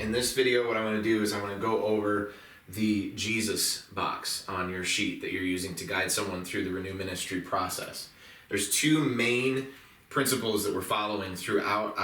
In this video, what I want to do is I want to go over the Jesus box on your sheet that you're using to guide someone through the Renew Ministry process. There's two main principles that we're following throughout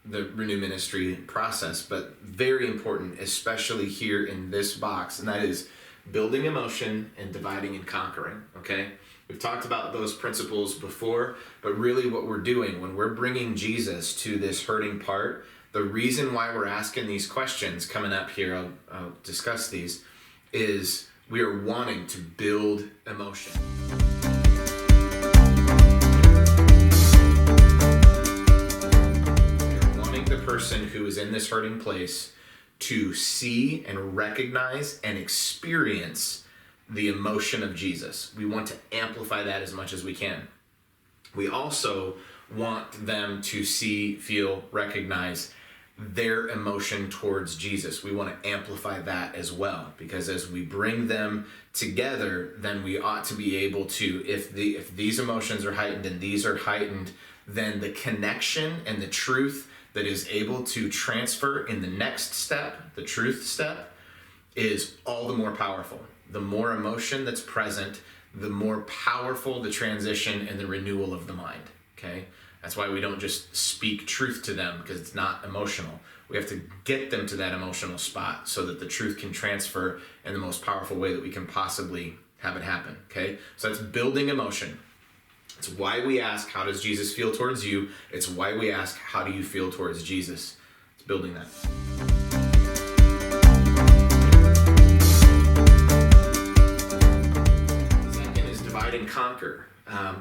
the Renew Ministry process, but very important, especially here in this box, and that is building emotion and dividing and conquering, okay? We've talked about those principles before, but really what we're doing when we're bringing Jesus to this hurting part, the reason why we're asking these questions coming up here, I'll discuss these, is we are wanting to build emotion. We're wanting the person who is in this hurting place to see and recognize and experience the emotion of Jesus. We want to amplify that as much as we can. We also want them to see, feel, recognize their emotion towards Jesus. We want to amplify that as well, because as we bring them together, then we ought to be able to, if these emotions are heightened and these are heightened, then the connection and the truth that is able to transfer in the next step, the truth step, is all the more powerful. The more emotion that's present, the more powerful the transition and the renewal of the mind, okay? That's why we don't just speak truth to them, because it's not emotional. We have to get them to that emotional spot so that the truth can transfer in the most powerful way that we can possibly have it happen, okay? So that's building emotion. It's why we ask, how does Jesus feel towards you? It's why we ask, how do you feel towards Jesus? It's building that. Second is divide and conquer.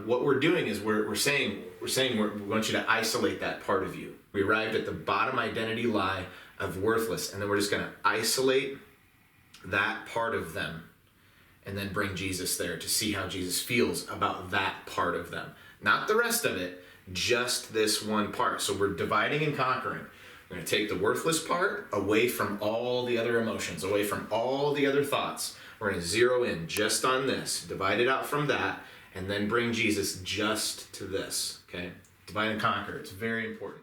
What we're doing is we're saying we want you to isolate that part of you. We arrived at the bottom identity lie of worthless, and then we're just going to isolate that part of them and then bring Jesus there to see how Jesus feels about that part of them. Not the rest of it, just this one part. So we're dividing and conquering. We're going to take the worthless part away from all the other emotions, away from all the other thoughts. We're going to zero in just on this, divide it out from that, and then bring Jesus just to this, okay? Divide and conquer, it's very important.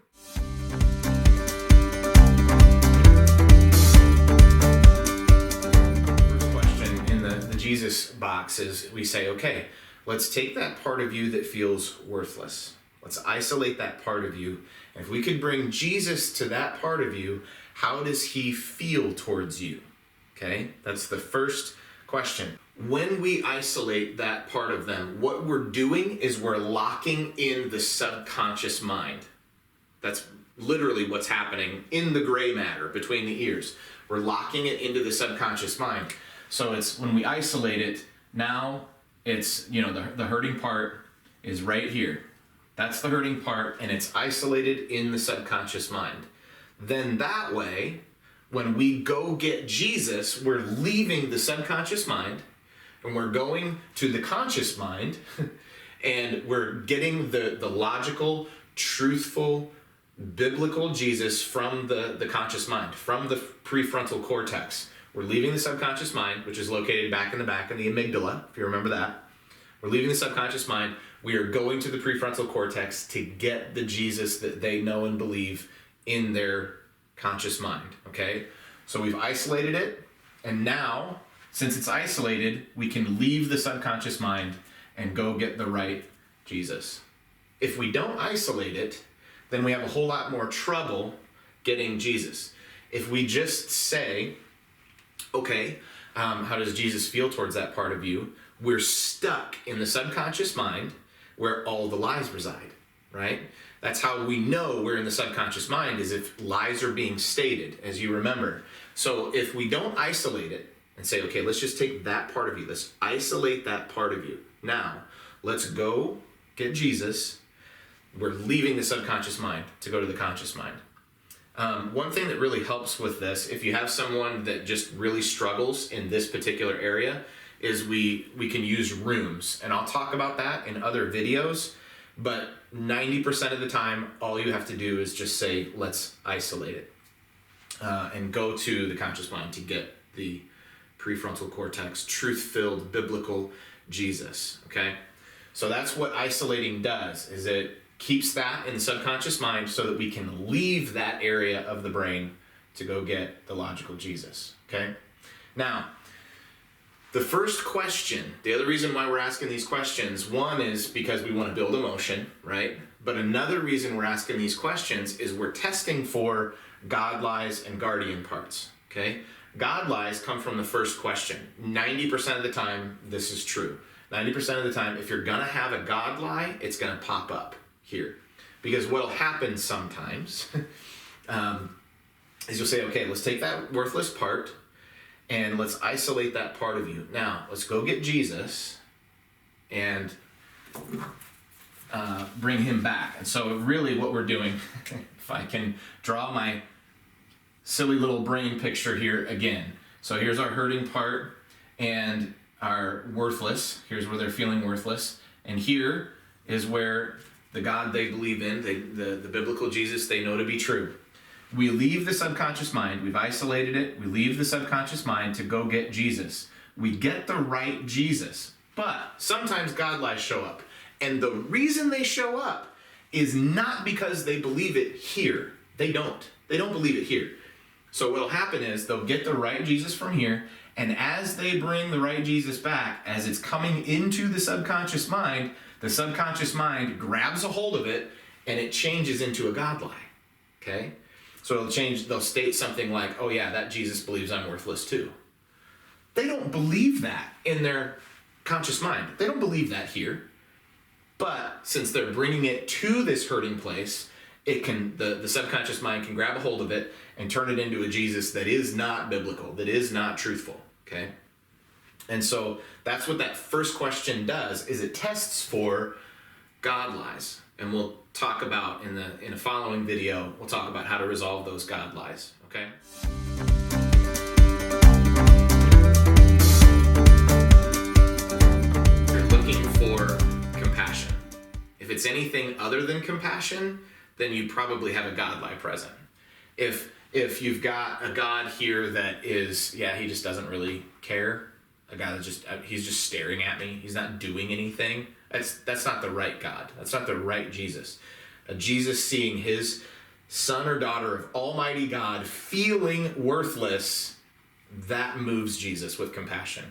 First question in the Jesus box is we say, okay, let's take that part of you that feels worthless. Let's isolate that part of you. And if we could bring Jesus to that part of you, how does he feel towards you? Okay, that's the first question. When we isolate that part of them, what we're doing is we're locking in the subconscious mind. That's literally what's happening in the gray matter between the ears. We're locking it into the subconscious mind. So it's when we isolate it, now it's, the hurting part is right here. That's the hurting part, and it's isolated in the subconscious mind. Then that way, when we go get Jesus, we're leaving the subconscious mind, and we're going to the conscious mind, and we're getting the logical, truthful, biblical Jesus from the conscious mind, from the prefrontal cortex. We're leaving the subconscious mind, which is located back in the back in the amygdala, if you remember that. We're leaving the subconscious mind. We are going to the prefrontal cortex to get the Jesus that they know and believe in their conscious mind, okay? So we've isolated it, and now, since it's isolated, we can leave the subconscious mind and go get the right Jesus. If we don't isolate it, then we have a whole lot more trouble getting Jesus. If we just say, okay, how does Jesus feel towards that part of you? We're stuck in the subconscious mind where all the lies reside, right? That's how we know we're in the subconscious mind, is if lies are being stated, as you remember. So if we don't isolate it, and say, okay, let's just take that part of you. Let's isolate that part of you. Now, let's go get Jesus. We're leaving the subconscious mind to go to the conscious mind. One thing that really helps with this, if you have someone that just really struggles in this particular area, is we can use rooms. And I'll talk about that in other videos, but 90% of the time, all you have to do is just say, let's isolate it. And go to the conscious mind to get the prefrontal cortex, truth-filled, biblical Jesus, okay? So that's what isolating does, is it keeps that in the subconscious mind so that we can leave that area of the brain to go get the logical Jesus, okay? Now, the first question, the other reason why we're asking these questions, one is because we want to build emotion, right? But another reason we're asking these questions is we're testing for God lies and guardian parts, okay? God lies come from the first question. 90% of the time, this is true. 90% of the time, if you're gonna have a God lie, it's gonna pop up here. Because what'll happen sometimes is you'll say, okay, let's take that worthless part and let's isolate that part of you. Now, let's go get Jesus and bring him back. And so really what we're doing, if I can draw my silly little brain picture here again. So here's our hurting part and our worthless. Here's where they're feeling worthless. And here is where the God they believe in, the biblical Jesus they know to be true. We leave the subconscious mind. We've isolated it. We leave the subconscious mind to go get Jesus. We get the right Jesus. But sometimes God lies show up. And the reason they show up is not because they believe it here. They don't. They don't believe it here. So what'll happen is they'll get the right Jesus from here, and as they bring the right Jesus back, as it's coming into the subconscious mind grabs a hold of it, and it changes into a God lie, okay? So they'll state something like, oh yeah, that Jesus believes I'm worthless too. They don't believe that in their conscious mind. They don't believe that here. But since they're bringing it to this hurting place, it can the subconscious mind can grab a hold of it and turn it into a Jesus that is not biblical, that is not truthful, okay? And so that's what that first question does, is it tests for God lies. And we'll talk about in a following video, we'll talk about how to resolve those God lies, okay? You're looking for compassion. If it's anything other than compassion, then you probably have a God lie present. If you've got a God here that is, he just doesn't really care, a guy that he's just staring at me, he's not doing anything, that's not the right God. That's not the right Jesus. A Jesus seeing his son or daughter of Almighty God feeling worthless, that moves Jesus with compassion.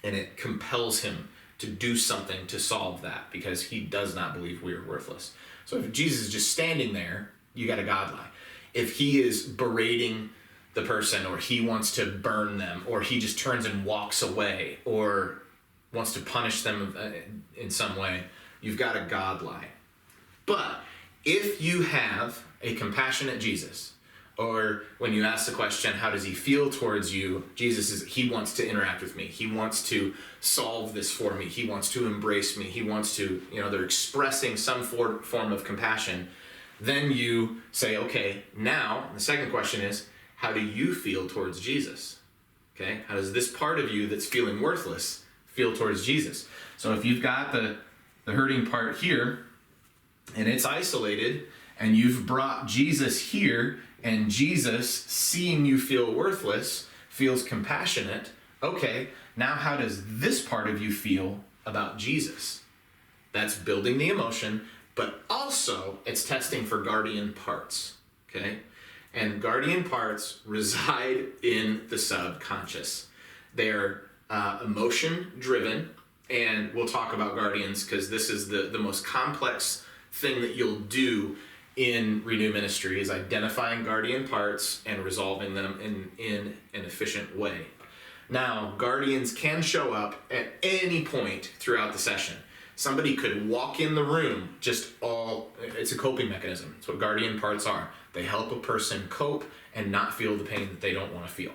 And it compels him to do something to solve that, because he does not believe we are worthless. So if Jesus is just standing there, you got a God lie. If he is berating the person, or he wants to burn them, or he just turns and walks away, or wants to punish them in some way, you've got a God lie. But if you have a compassionate Jesus, or when you ask the question, how does he feel towards you? He wants to interact with me. He wants to solve this for me. He wants to embrace me. He wants to, they're expressing some form of compassion. Then you say, okay, now the second question is, how do you feel towards Jesus? Okay, how does this part of you that's feeling worthless feel towards Jesus? So if you've got the hurting part here, and it's isolated, and you've brought Jesus here, and Jesus, seeing you feel worthless, feels compassionate, okay, now how does this part of you feel about Jesus? That's building the emotion, but also it's testing for guardian parts, okay? And guardian parts reside in the subconscious. They're emotion-driven, and we'll talk about guardians because this is the most complex thing that you'll do in Renew Ministry, is identifying guardian parts and resolving them in an efficient way. Now, guardians can show up at any point throughout the session. Somebody could walk in the room, it's a coping mechanism. It's what guardian parts are. They help a person cope and not feel the pain that they don't want to feel.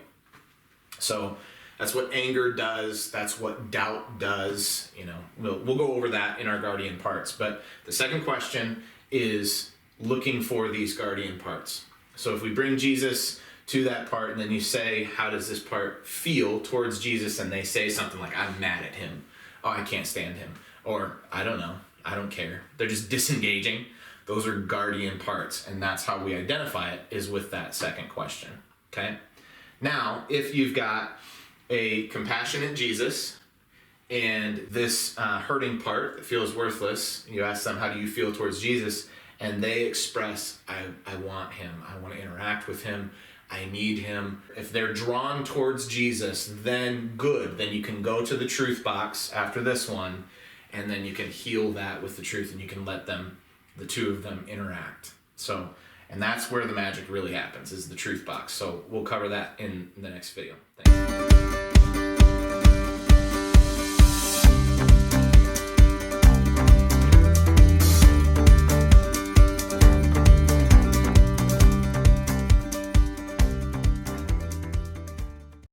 So that's what anger does. That's what doubt does. We'll go over that in our guardian parts. But the second question is looking for these guardian parts. So if we bring Jesus to that part, and then you say, how does this part feel towards Jesus? And they say something like, I'm mad at him. Oh, I can't stand him. Or, I don't know. I don't care. They're just disengaging. Those are guardian parts. And that's how we identify it, is with that second question. Okay? Now, if you've got a compassionate Jesus and this hurting part that feels worthless, you ask them, how do you feel towards Jesus? and they express, I want him, I want to interact with him, I need him. If they're drawn towards Jesus, then good. Then you can go to the truth box after this one, and then you can heal that with the truth, and you can let them, the two of them, interact. So, and that's where the magic really happens, is the truth box. So we'll cover that in the next video. Thanks.